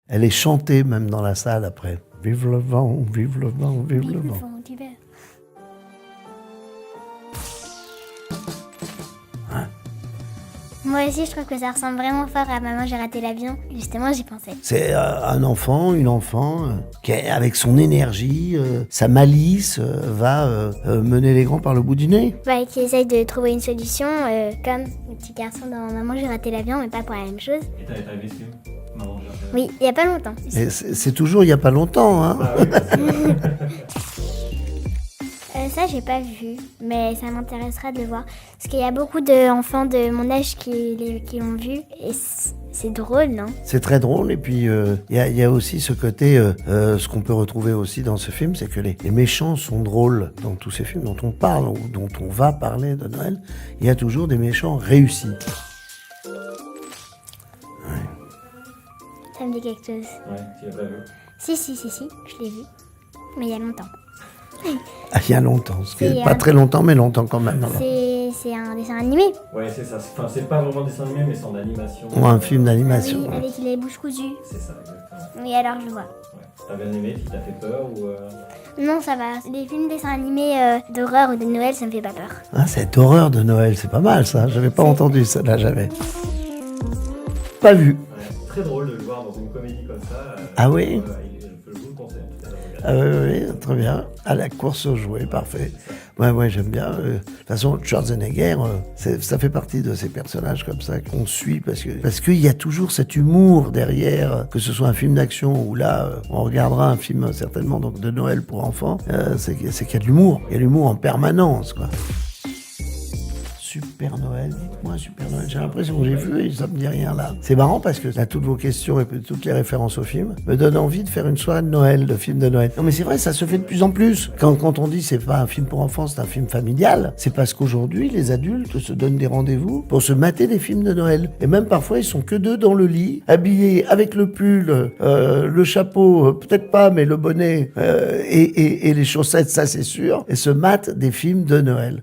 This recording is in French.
Elle est chantée même dans la salle après. Vive le vent, vive le vent, vive le Vive le vent. vent d'hiver. Moi aussi, je trouve que ça ressemble vraiment fort à Maman, j'ai raté l'avion. Justement, j'y pensais. C'est un enfant, une enfant qui, avec son énergie, sa malice, va mener les grands par le bout du nez. Bah, qui essaye de trouver une solution, comme le petit garçon dans Maman, j'ai raté l'avion, mais pas pour la même chose. Et t'avais vu ce film Maman, j'ai raté l'avion. Oui, il y a pas longtemps. Et c'est toujours il y a pas longtemps, hein. Ah oui, bah, Ça, j'ai pas vu, mais ça m'intéressera de le voir. Parce qu'il y a beaucoup d'enfants de mon âge qui l'ont vu, et c'est drôle, non? C'est très drôle, et puis il y a aussi ce côté, ce qu'on peut retrouver aussi dans ce film, c'est que les méchants sont drôles dans tous ces films dont on parle, ou dont on va parler de Noël. Il y a toujours des méchants réussis. Ça me dit quelque chose. ouais, tu l'as pas vu. Si, je l'ai vu. Mais il y a longtemps. Ah, il y a longtemps, ce qui C'est est pas très longtemps, mais longtemps quand même. Alors. C'est un dessin animé. Ouais, c'est ça. Enfin, c'est pas vraiment dessin animé, mais c'est en animation. Ou un film d'animation. Oui, avec les bouches cousues. C'est ça, exactement. Oui, alors je vois. Ouais. T'as bien aimé, qui t'a fait peur ou Non, ça va. Les films dessins animés d'horreur ou de Noël, ça me fait pas peur. Ah, cette horreur de Noël, c'est pas mal ça. J'avais pas entendu ça là, jamais. Pas vu. Ouais, très drôle de le voir dans une comédie comme ça. Ah oui. Je vous le conseille. Ah oui, très bien. À la course aux jouets, parfait. Ouais, j'aime bien. De toute façon, Schwarzenegger, ça fait partie de ces personnages comme ça qu'on suit parce qu'il y a toujours cet humour derrière, que ce soit un film d'action ou là, on regardera un film certainement donc de Noël pour enfants, c'est qu'il y a de l'humour. Il y a de l'humour en permanence, quoi. Super Noël, dites-moi Super Noël. J'ai l'impression que j'ai vu et ça me dit rien là. C'est marrant parce que là, toutes vos questions et toutes les références au film me donnent envie de faire une soirée de Noël, de film de Noël. Non mais c'est vrai, ça se fait de plus en plus. Quand on dit c'est pas un film pour enfants, c'est un film familial, c'est parce qu'aujourd'hui les adultes se donnent des rendez-vous pour se mater des films de Noël. Et même parfois ils sont que deux dans le lit, habillés avec le pull, le chapeau, peut-être pas, mais le bonnet et les chaussettes, ça c'est sûr, et se matent des films de Noël.